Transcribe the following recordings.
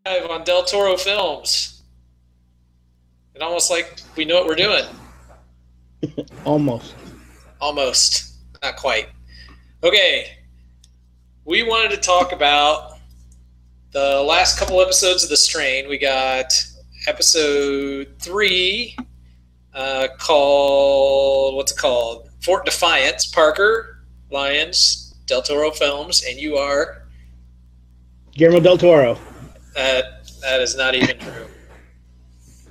Live on Del Toro Films. And almost like we know what we're doing. Almost. Almost. Not quite. Okay. We wanted to talk about the last couple episodes of The Strain. We got episode 3 called, what's it called? Fort Defiance. Parker, Lyons, Del Toro Films, and you are? Guillermo Del Toro. That is not even true.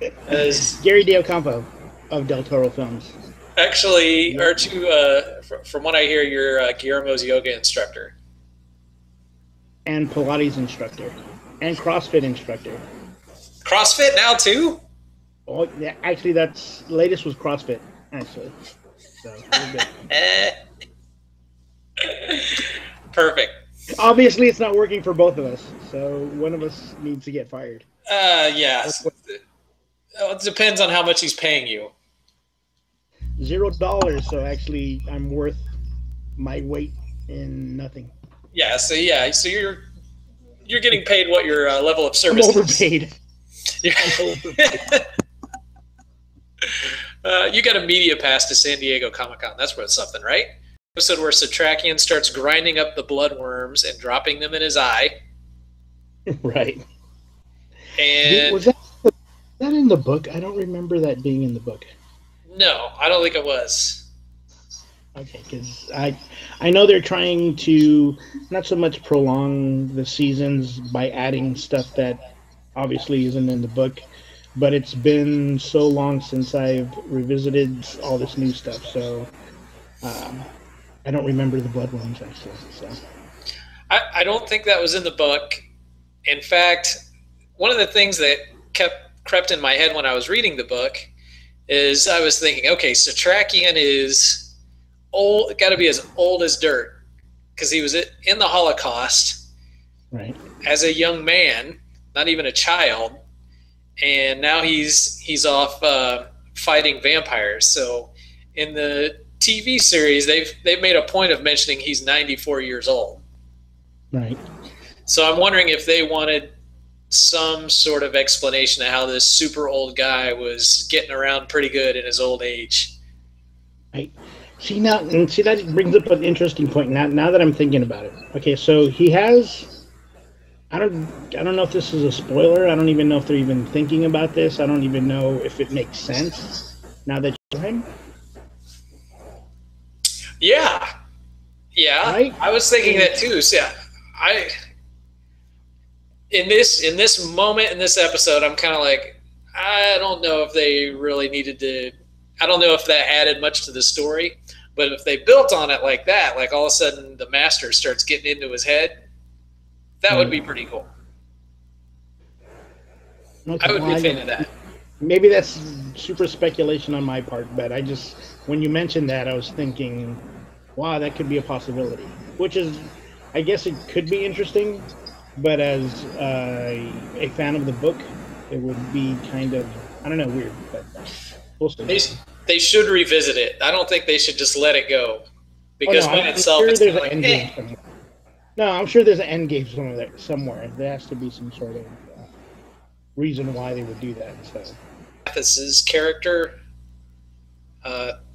That is Gary D'Ocampo of Del Toro Films. Actually, aren't you, from what I hear, you're Guillermo's yoga instructor. And Pilates instructor. And CrossFit instructor. CrossFit now, too? Oh, yeah, actually, that's latest was CrossFit, actually. So, Perfect. Obviously, it's not working for both of us, so one of us needs to get fired. Yeah. It depends on how much he's paying you. $0, so actually, I'm worth my weight in nothing. Yeah, so you're getting paid what your level of service I'm overpaid. I'm overpaid. You got a media pass to San Diego Comic-Con. That's worth something, right? Episode where Satrakian starts grinding up the bloodworms and dropping them in his eye. Right. And was that in the book? I don't remember that being in the book. No, I don't think it was. Okay, because I know they're trying to not so much prolong the seasons by adding stuff that obviously isn't in the book, but it's been so long since I've revisited all this new stuff, so I don't remember the bloodworms actually. So I don't think that was in the book. In fact, one of the things that crept in my head when I was reading the book is I was thinking, okay, Satrakian is old, got to be as old as dirt because he was in the Holocaust, right? As a young man, not even a child, and now he's off fighting vampires. So in the TV series, they've made a point of mentioning he's 94 years old. Right. So I'm wondering if they wanted some sort of explanation of how this super old guy was getting around pretty good in his old age. Right. See that brings up an interesting point. Now that I'm thinking about it. Okay, so he has. I don't know if this is a spoiler. I don't even know if they're even thinking about this. I don't even know if it makes sense now that you're him. Yeah. Right? I was thinking that too. So yeah, in this moment in this episode, I'm kind of like, I don't know if they really needed to. I don't know if that added much to the story, but if they built on it like that, like all of a sudden the master starts getting into his head, that would be pretty cool. Okay, I would be a fan of that. Maybe that's super speculation on my part, but when you mentioned that, I was thinking, wow, that could be a possibility. Which is, I guess it could be interesting, but as a fan of the book, it would be kind of, I don't know, weird. But we'll see. They should revisit it. I don't think they should just let it go. Because by itself, it's kind of like, No, I'm sure there's an end game somewhere. There has to be some sort of reason why they would do that. So, Mathis's character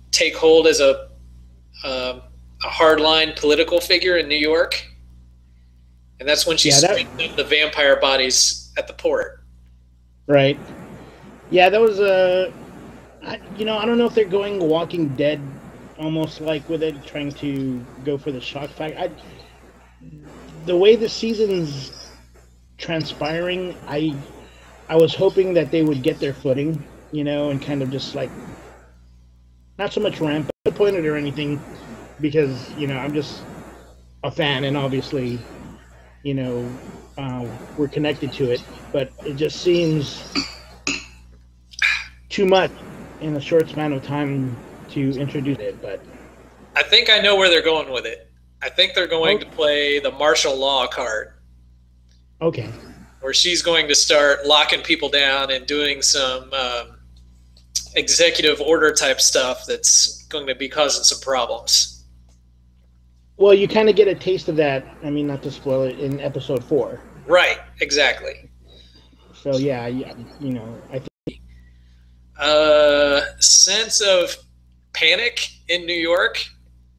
take hold as a hardline political figure in New York, and that's when she straightened the vampire bodies at the port. Right. Yeah, that was I don't know if they're going Walking Dead, almost like with it, trying to go for the shock factor. The way the season's transpiring, I was hoping that they would get their footing, and kind of just like, not so much ramp disappointed or anything, because, I'm just a fan and obviously, we're connected to it, but it just seems too much in a short span of time to introduce it. But I think I know where they're going with it. I think they're going to play the martial law card. Okay. Where she's going to start locking people down and doing some executive order type stuff that's going to be causing some problems. Well, you kind of get a taste of that. I mean, not to spoil it, in episode 4. Right, exactly. So yeah, you know, I think sense of panic in New York,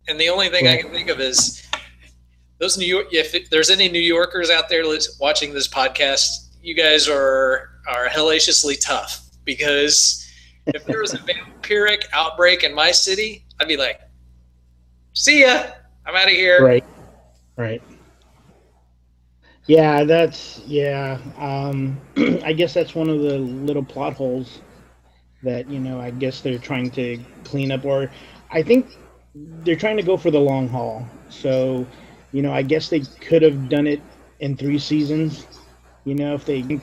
and the only thing I can think of is those New York. If there's any New Yorkers out there watching this podcast, you guys are hellaciously tough, because if there was a vampiric outbreak in my city, I'd be like, "See ya, I'm out of here." Right. Yeah, that's I guess that's one of the little plot holes that, you know, I guess they're trying to clean up, or I think they're trying to go for the long haul. So, you know, I guess they could have done it in 3 seasons. You know, if they,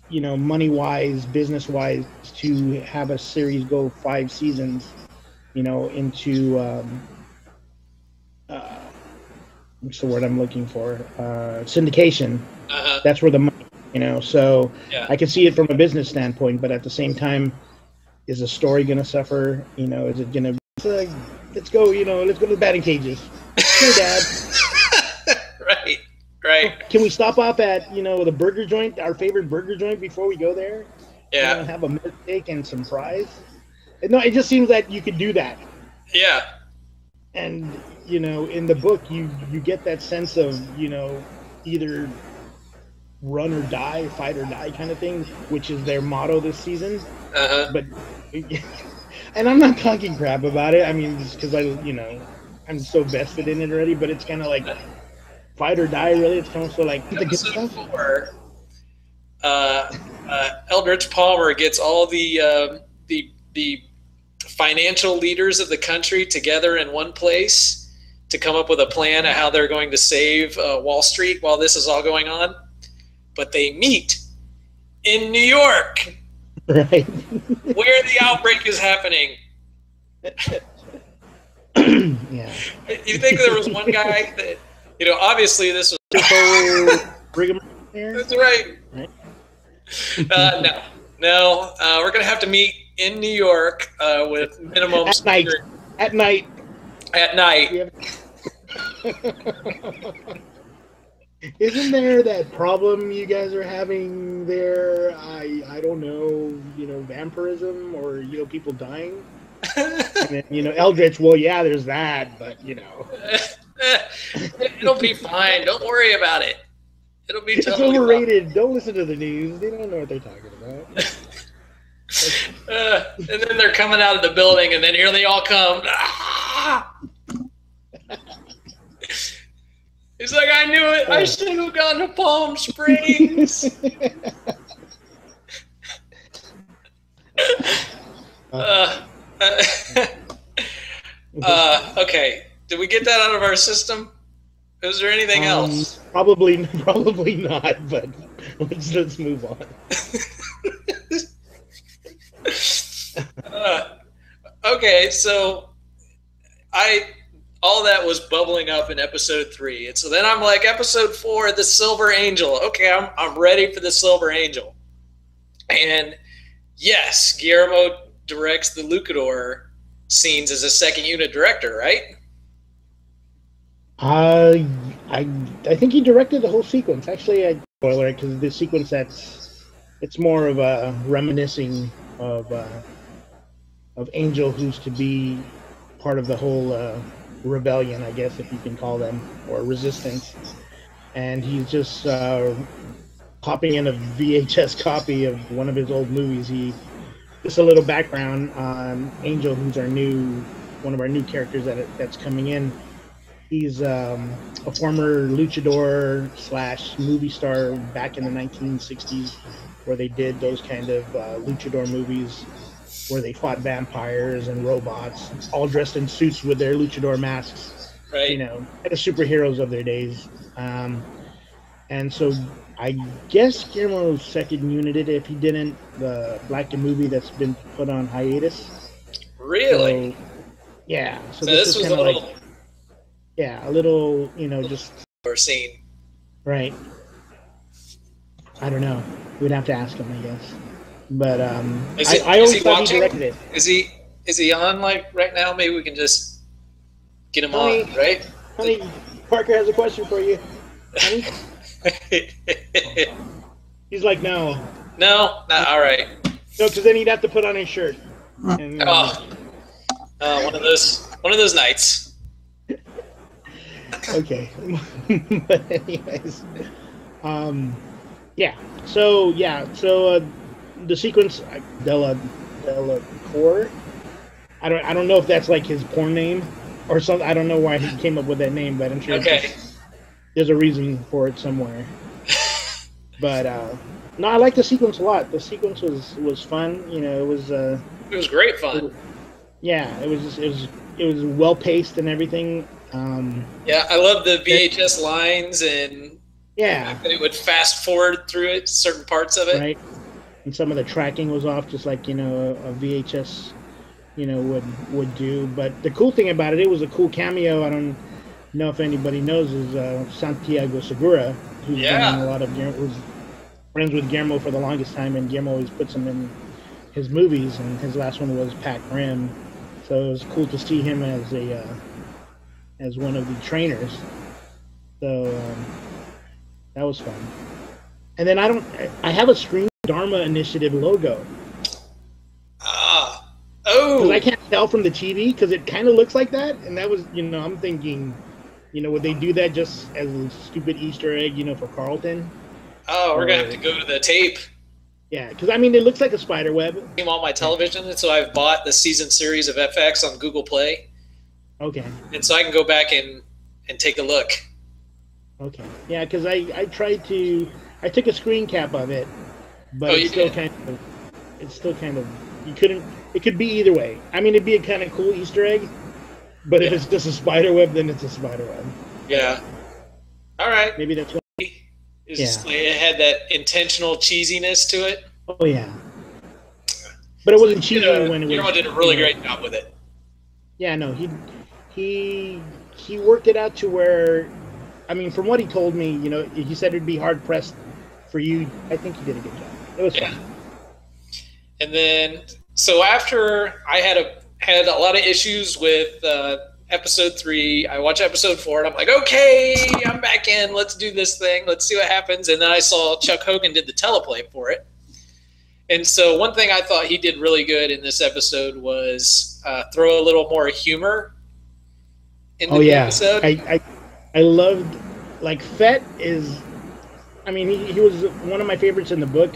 you know, money wise, business wise, to have a series go 5 seasons, you know, into what's the word I'm looking for? Syndication. That's where the money, you know. So Yeah. I can see it from a business standpoint, but at the same time, is the story going to suffer? You know, is it going to? Let's go. You know, let's go to the batting cages. Sure, Dad. Right. Can we stop off at, you know, the burger joint, our favorite burger joint, before we go there? Yeah. You know, have a milkshake and some fries. No, it just seems that you could do that. Yeah. And, you know, in the book, you get that sense of, you know, either run or die, fight or die kind of thing, which is their motto this season. But, and I'm not talking crap about it. I mean, just because I'm so vested in it already. But it's kind of like fight or die. Really, it's kind of so like the good stuff. 4, Eldritch Palmer gets all the financial leaders of the country together in one place to come up with a plan of how they're going to save Wall Street while this is all going on. But they meet in New York, right, where the outbreak is happening. Yeah. You think there was one guy that, you know, obviously this was That's right. No. We're gonna have to meet in New York with minimum at night. Isn't there that problem you guys are having there? I don't know, you know, vampirism, or, you know, people dying? And then, you know, Eldritch, well, yeah, there's that, but, you know. It'll be fine. Don't worry about it. It'll be totally It's overrated. Fine. Don't listen to the news. They don't know what they're talking about. And then they're coming out of the building, and then here they all come. He's like, I knew it. I should have gone to Palm Springs. Okay. Did we get that out of our system? Is there anything else? Probably not. But let's move on. Okay, so all that was bubbling up in episode 3, and so then I'm like, episode 4, the Silver Angel. Okay, I'm ready for the Silver Angel, and yes, Guillermo directs the luchador scenes as a second unit director, right? I think he directed the whole sequence. Actually, spoiler, because the sequence it's more of a reminiscing of Angel, who's to be part of the whole rebellion, I guess, if you can call them, or resistance. And he's just popping in a VHS copy of one of his old movies. Just a little background on Angel, who's one of our new characters that's coming in. He's a former luchador / movie star back in the 1960s, where they did those kind of luchador movies where they fought vampires and robots, all dressed in suits with their luchador masks. Right. You know, the superheroes of their days. And so I guess Guillermo's second unit, if he didn't, the Black and movie that's been put on hiatus. Really? So, yeah. So this was a little... Yeah, a little, you know, just... scene. Right. I don't know. We'd have to ask him, I guess. But I always thought he directed it. Is he on, like, right now? Maybe we can just get him on, right? Honey, Parker has a question for you. Honey? He's like, no. No, not all right. No, because then he'd have to put on his shirt. And, one of those nights. Okay. But anyways, yeah. So the sequence Della Core. I don't know if that's like his porn name or something. I don't know why he came up with that name, but I'm sure there's a reason for it somewhere. But no, I like the sequence a lot. The sequence was fun. You know, it was great fun. It was well paced and everything. Yeah, I love the VHS lines and it would fast forward through it, certain parts of it. Right. And some of the tracking was off, just like, you know, a VHS, you know, would do. But the cool thing about it was a cool cameo. I don't know if anybody knows, is Santiago Segura, who's been in a lot of was friends with Guillermo for the longest time, and Guillermo always puts him in his movies, and his last one was Pac Rim. So it was cool to see him as one of the trainers. So that was fun. And then I have a Screen Dharma Initiative logo. Because I can't tell from the TV, because it kind of looks like that. And that was, you know, I'm thinking, you know, would they do that just as a stupid Easter egg, you know, for Carlton? Oh, we're going to have to go to the tape. Yeah, because, I mean, it looks like a spider web. On my television, and so I've bought the season series of FX on Google Play. Okay. And so I can go back and take a look. Okay. Yeah, because I tried to... I took a screen cap of it, but it's still kind of... You couldn't... It could be either way. I mean, it'd be a kind of cool Easter egg, but if it's just a spider web, then it's a spider web. Yeah. All right. Maybe that's what... It had that intentional cheesiness to it. Oh, yeah. But it wasn't cheesy when it was... Guillermo did a really great job with it. Yeah, no, he worked it out to where... I mean, from what he told me, you know, he said it'd be hard-pressed for you. I think he did a good job. It was fun. And then... So after I had a lot of issues with episode 3, I watched episode 4, and I'm like, okay, I'm back in. Let's do this thing. Let's see what happens. And then I saw Chuck Hogan did the teleplay for it. And so one thing I thought he did really good in this episode was throw a little more humor into the episode. I loved, like, Fett is, I mean, he was one of my favorites in the book.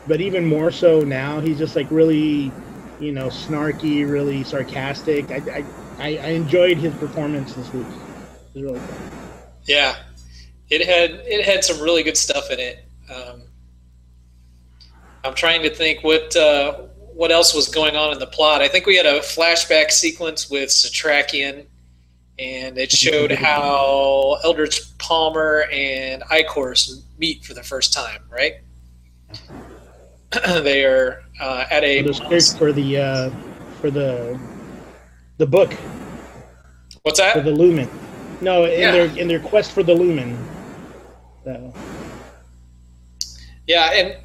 But even more so now, he's just like really, you know, snarky, really sarcastic. I enjoyed his performance this week. It was really fun. Yeah, it had some really good stuff in it. I'm trying to think what else was going on in the plot. I think we had a flashback sequence with Satrakian, and it showed how Eldridge Palmer and Icor's meet for the first time, right? They are at a for the book. What's that? For the Lumen. No, in their quest for the Lumen. So. Yeah, and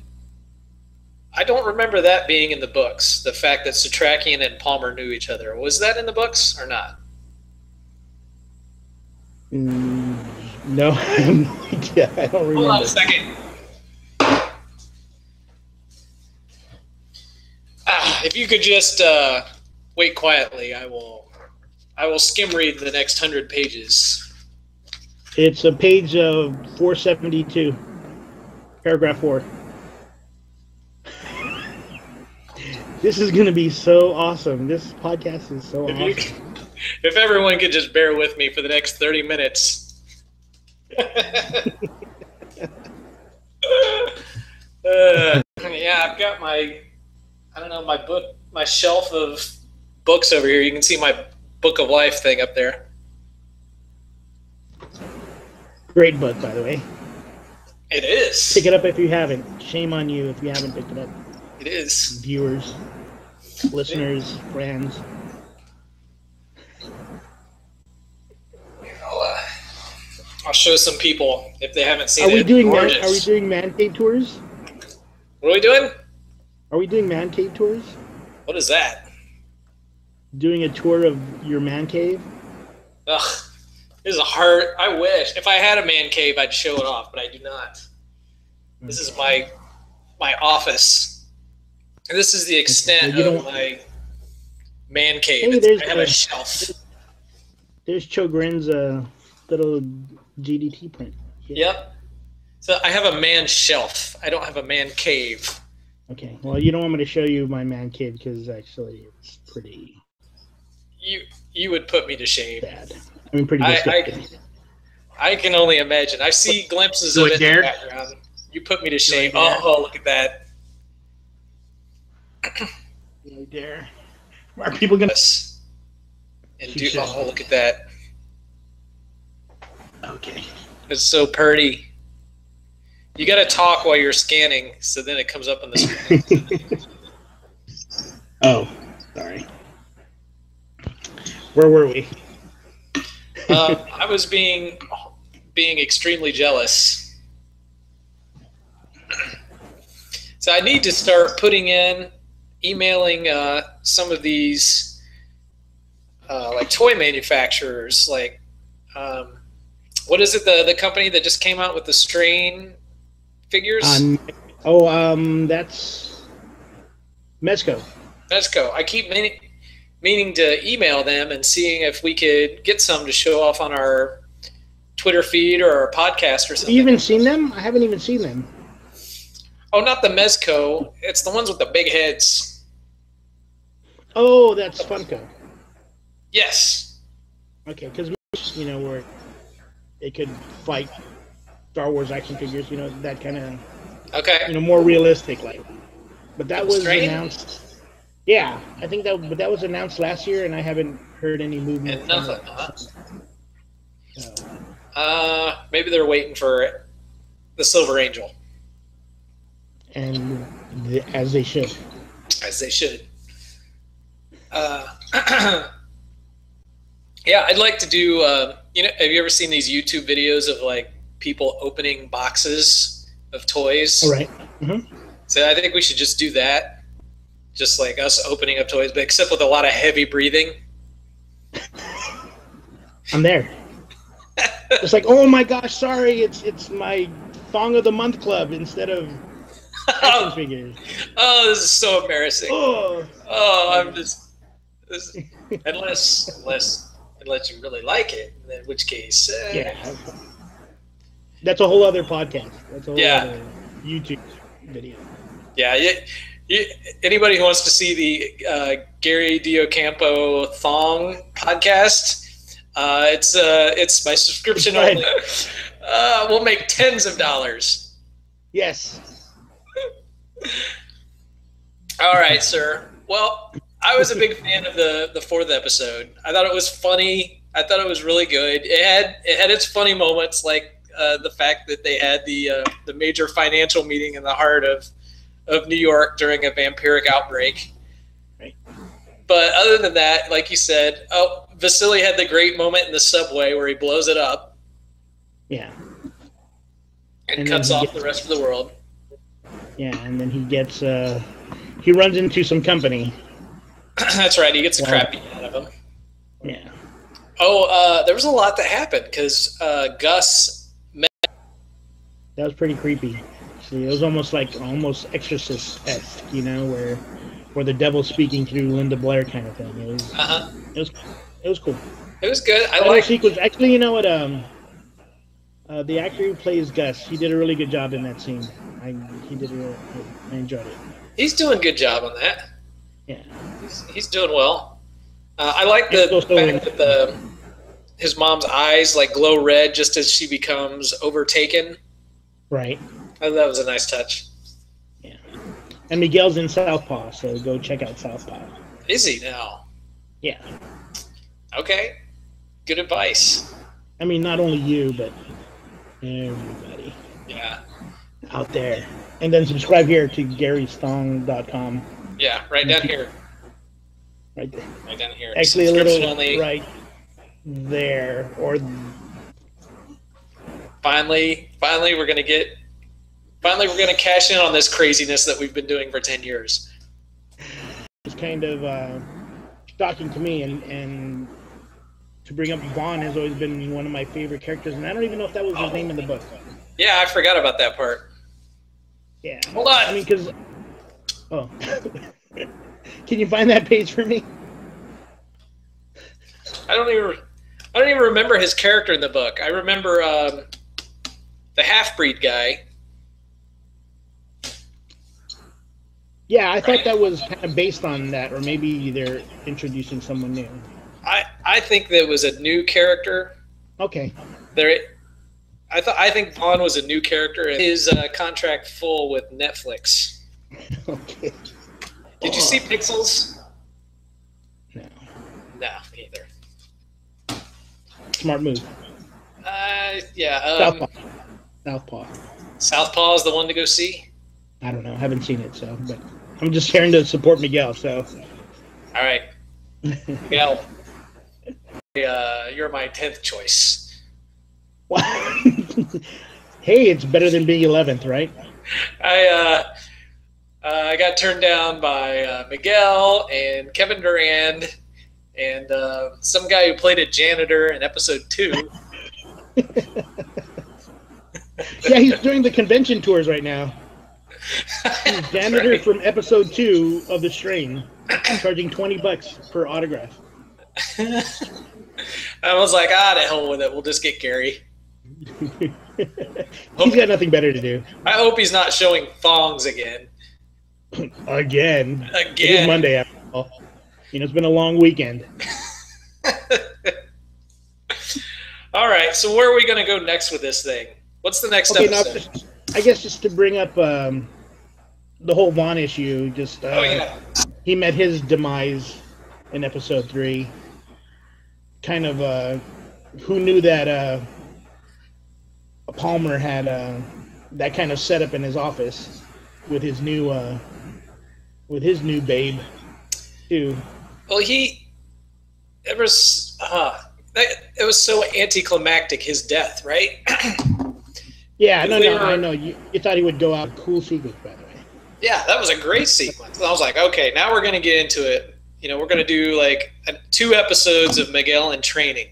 I don't remember that being in the books. The fact that Satrakian and Palmer knew each other, was that in the books or not? No, I have no idea. I don't remember. Hold on a second. If you could just wait quietly, I will skim read the next 100 pages. It's a page of 472, paragraph 4. This is going to be so awesome. This podcast is so awesome. If everyone could just bear with me for the next 30 minutes. Yeah, I've got my shelf of books over here. You can see my Book of Life thing up there. Great book, by the way. It is. Pick it up if you haven't. Shame on you if you haven't picked it up. It is. Viewers, listeners, friends. I'll show some people if they haven't seen it. Are we Gorgeous. doing man cave tours? What are we doing? Are we doing man cave tours? What is that? Doing a tour of your man cave? Ugh, this is hard. I wish. If I had a man cave, I'd show it off, but I do not. This is my my office. And this is the extent of my man cave. Hey, I have a shelf. There's Chogrin's little GDT print. Yeah. Yep. So I have a man shelf. I don't have a man cave. Okay. Well, you don't want me to show you my man cave because actually it's pretty. You would put me to shame. Bad. I mean, pretty disgusting. I can only imagine. I see glimpses of it in the background. You put me to shame. Oh, look at that. You dare. Are people going to... And look at that. Okay. It's so pretty. You got to talk while you're scanning, so then it comes up on the screen. Oh, sorry. Where were we? I was being extremely jealous. So I need to start emailing some of these like toy manufacturers, like what is it, the company that just came out with the Strain figures? That's Mezco. Mezco. I keep meaning to email them and seeing if we could get some to show off on our Twitter feed or our podcast or something. Have you even seen them? I haven't even seen them. Oh, not the Mezco. It's the ones with the big heads. Oh, that's Funko. Yes. Okay, because where they could fight Star Wars action figures, that kind of. Okay. More realistic, like. But that was Strain? announced. Yeah, I think that was announced last year, and I haven't heard any movement. And nothing, huh? Maybe they're waiting for the Silver Angel. And as they should. As they should. Yeah, I'd like to do. Have you ever seen these YouTube videos of like people opening boxes of toys? All right. Mm-hmm. So I think we should just do that. Just like us opening up toys, but except with a lot of heavy breathing. I'm there. It's like, oh my gosh, sorry, it's my Thong of the Month Club instead of action figures. Oh, this is so embarrassing. Oh, I'm just unless you really like it, in which case, yeah, that's a whole other podcast. That's a whole other YouTube video. Yeah. Anybody who wants to see the Gary Diocampo Thong podcast, it's my subscription only. We'll make tens of dollars. Yes. All right, sir. Well, I was a big fan of the fourth episode. I thought it was funny. I thought it was really good. It had its funny moments, like the fact that they had the major financial meeting in the heart of New York during a vampiric outbreak. Right. But other than that, like you said, Vasily had the great moment in the subway where he blows it up. Yeah. And cuts off the rest of the world. Yeah, and then he runs into some company. That's right. He gets the crap beaten out of him. Yeah. Oh, there was a lot that happened because Gus met. That was pretty creepy. It was almost Exorcist-esque, where the devil's speaking through Linda Blair kind of thing. It was cool. It was good. I like sequence. Actually, you know what? The actor who plays Gus, he did a really good job in that scene. He did really good. I enjoyed it. He's doing a good job on that. Yeah. He's doing well. I like the fact that his mom's eyes like glow red just as she becomes overtaken. Right. I thought that was a nice touch. Yeah. And Miguel's in Southpaw, so go check out Southpaw. Is he now? Yeah. Okay. Good advice. I mean, not only you, but everybody. Yeah. Out there. And then subscribe here to Gary'sThong.com. Yeah, right down here. Right there. Right down here. Actually, a little right there. Or finally we're gonna cash in on this craziness that we've been doing for 10 years. It's kind of shocking to me, and to bring up Vaughn has always been one of my favorite characters, and I don't even know if that was his name in the book. Yeah, I forgot about that part. Yeah. Hold on. I mean, because oh, can you find that page for me? I don't even remember his character in the book. I remember the half-breed guy. Yeah, I thought that was kind of based on that, or maybe they're introducing someone new. I think that was a new character. Okay. I think Vaughn was a new character. His contract full with Netflix. Okay. Did you see Pixels? No. No, neither. Smart move. Yeah. Southpaw. Southpaw is the one to go see? I don't know. I haven't seen it, so but I'm just here to support Miguel. So. All right, Miguel. You're my 10th choice. Hey, it's better than being 11th, right? I got turned down by Miguel and Kevin Durand and some guy who played a janitor in episode 2. Yeah, he's doing the convention tours right now. He's janitor right. From episode 2 of The Strain, charging $20 per autograph. I was like, the hell with it. We'll just get Gary. He's got nothing better to do. I hope he's not showing thongs again. Again. It is Monday after all. It's been a long weekend. All right, so where are we going to go next with this thing? What's the next episode? Now, I guess just to bring up the whole Vaughn issue, he met his demise in episode 3. Kind of, who knew that Palmer had that kind of setup in his office with his new babe, too. Well, it was so anticlimactic, his death, right? Yeah, I know. You thought he would go out cool sequence, by the way. Yeah, that was a great sequence. I was like, okay, now we're going to get into it. We're going to do like 2 episodes of Miguel in training.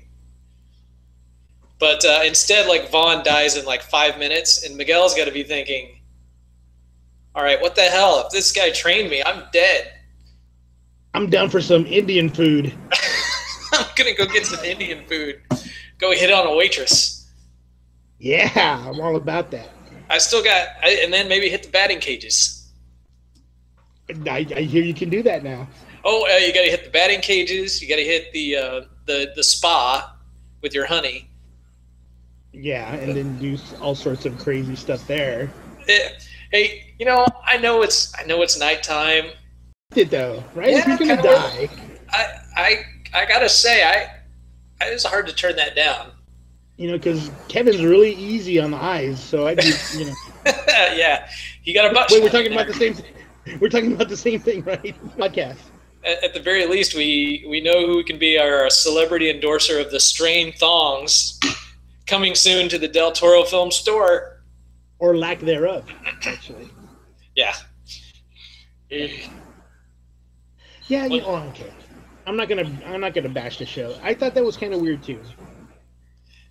But instead, like, Vaughn dies in like 5 minutes, and Miguel's got to be thinking, all right, what the hell? If this guy trained me, I'm dead. I'm down for some Indian food. I'm going to go get some Indian food. Go hit on a waitress. Yeah, I'm all about that. And then maybe hit the batting cages. I hear you can do that now. Oh, you got to hit the batting cages. You got to hit the spa with your honey. Yeah, and then do all sorts of crazy stuff there. Hey, I know it's nighttime. It though, right? Yeah, if you're gonna die. I gotta say, it was hard to turn that down. Because Kevin's really easy on the eyes, so I'd be, Yeah, he got a butt. Wait, we're talking about the same. We're talking about the same thing, right? Podcast. At the very least, we know who can be our celebrity endorser of the Strain thongs. Coming soon to the Del Toro Film Store, or lack thereof, actually. Yeah. Yeah. Okay. I'm not gonna bash the show. I thought that was kind of weird too.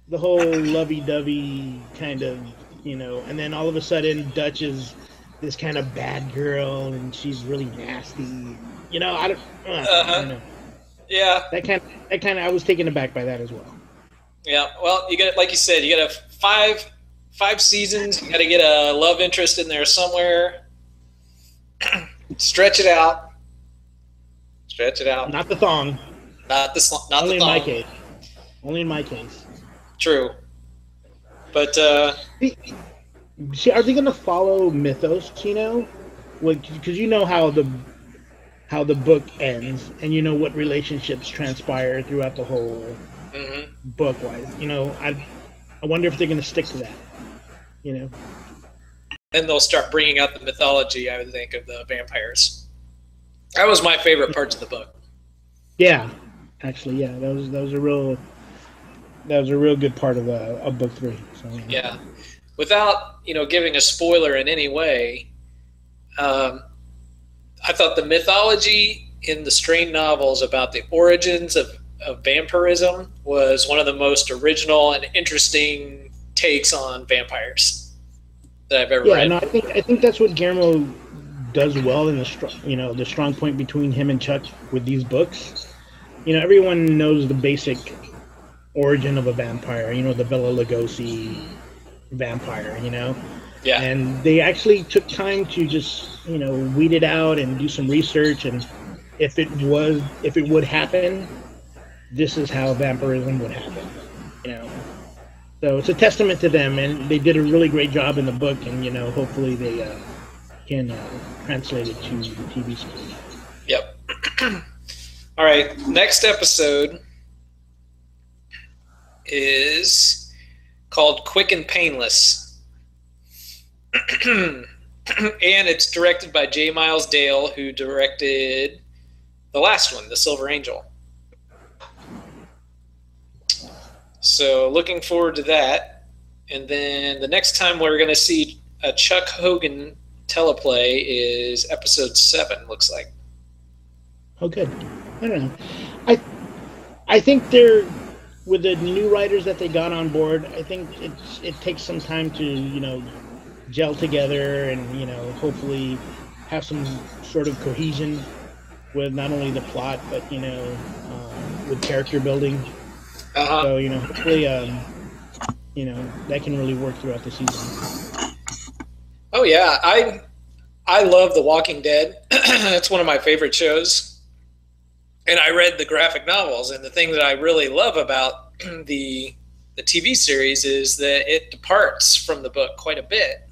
The whole lovey-dovey kind of, and then all of a sudden Dutch is this kind of bad girl and she's really nasty. I don't know. Yeah. That kind of I was taken aback by that as well. Yeah. Well, you got, like you said, you got to five seasons. You got to get a love interest in there somewhere. Stretch it out. Not the thong. Not the thong. Only in my case. Only in my case. True. But see, are they going to follow mythos? Because you know how the book ends, and what relationships transpire throughout the whole book-wise. I wonder if they're going to stick to that. Then they'll start bringing out the mythology, I would think, of the vampires. That was my favorite parts of the book. Yeah, actually, yeah, that was a real good part of book 3. So, yeah, without giving a spoiler in any way, I thought the mythology in the Strain novels about the origins of vampirism was one of the most original and interesting takes on vampires. that I've ever Yeah, read. no, I think that's what Guillermo does well in the the strong point between him and Chuck with these books. Everyone knows the basic origin of a vampire. The Bela Lugosi vampire. Yeah. And they actually took time to just weed it out and do some research, and if it would happen, this is how vampirism would happen. So it's a testament to them, and they did a really great job in the book, and hopefully they can translate it to the TV screen. Yep. All right, next episode is called Quick and Painless. And it's directed by J. Miles Dale, who directed the last one, The Silver Angel. So looking forward to that. And then the next time we're going to see a Chuck Hogan teleplay is episode 7, looks like. Oh, good. I don't know. I think they're, with the new writers that they got on board, I think it takes some time to, gel together and, hopefully have some sort of cohesion with not only the plot, but, with character building. Uh-huh. So, hopefully, that can really work throughout the season. Oh, yeah. I love The Walking Dead. It's one of my favorite shows. And I read the graphic novels, and the thing that I really love about the TV series is that it departs from the book quite a bit.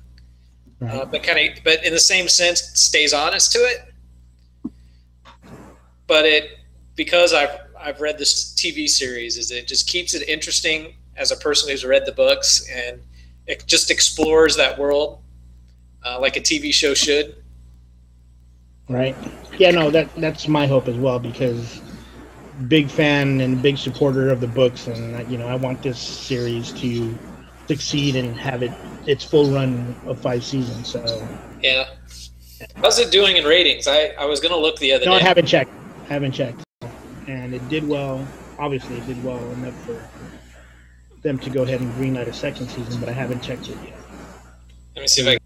Right. But in the same sense, stays honest to it. But because I've read this TV series, is it just keeps it interesting as a person who's read the books, and it just explores that world like a TV show should. Right. Yeah, no, that's my hope as well, because big fan and big supporter of the books, and I want this series to succeed and have its full run of 5 seasons. So yeah. How's it doing in ratings? I was going to look the other day. No, I haven't checked. And it did well. Obviously, it did well enough for them to go ahead and greenlight a second season, but I haven't checked it yet. Let me see if I can.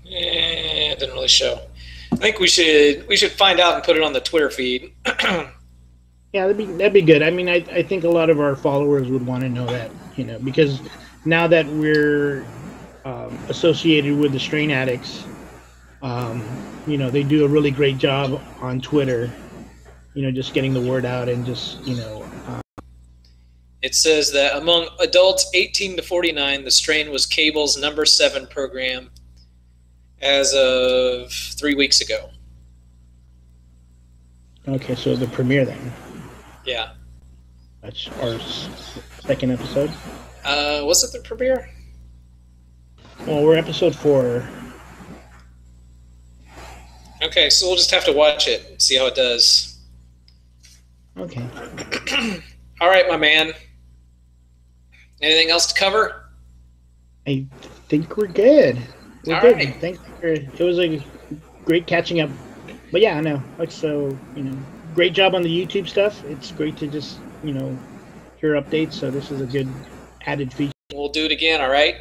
Yeah, it didn't really show. I think we should find out and put it on the Twitter feed. Yeah, that'd be good. I mean, I think a lot of our followers would want to know that, because now that we're associated with the Strain Addicts, they do a really great job on Twitter, just getting the word out and just, It says that among adults 18 to 49, the Strain was cable's number 7 program as of 3 weeks ago. Okay, so the premiere then. Yeah. That's our second episode. Was it the premiere? Well, we're episode 4. Okay, so we'll just have to watch it and see how it does. Okay. All right, my man. Anything else to cover? I think we're good. All right. Thanks. It was a great catching up. But yeah, I know. So, great job on the YouTube stuff. It's great to just, hear updates. So this is a good added feature. We'll do it again, all right?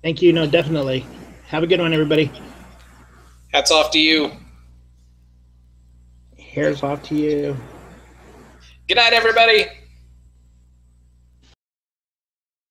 Thank you. No, definitely. Have a good one, everybody. Hats off to you. Hair's off to you. Good night, everybody.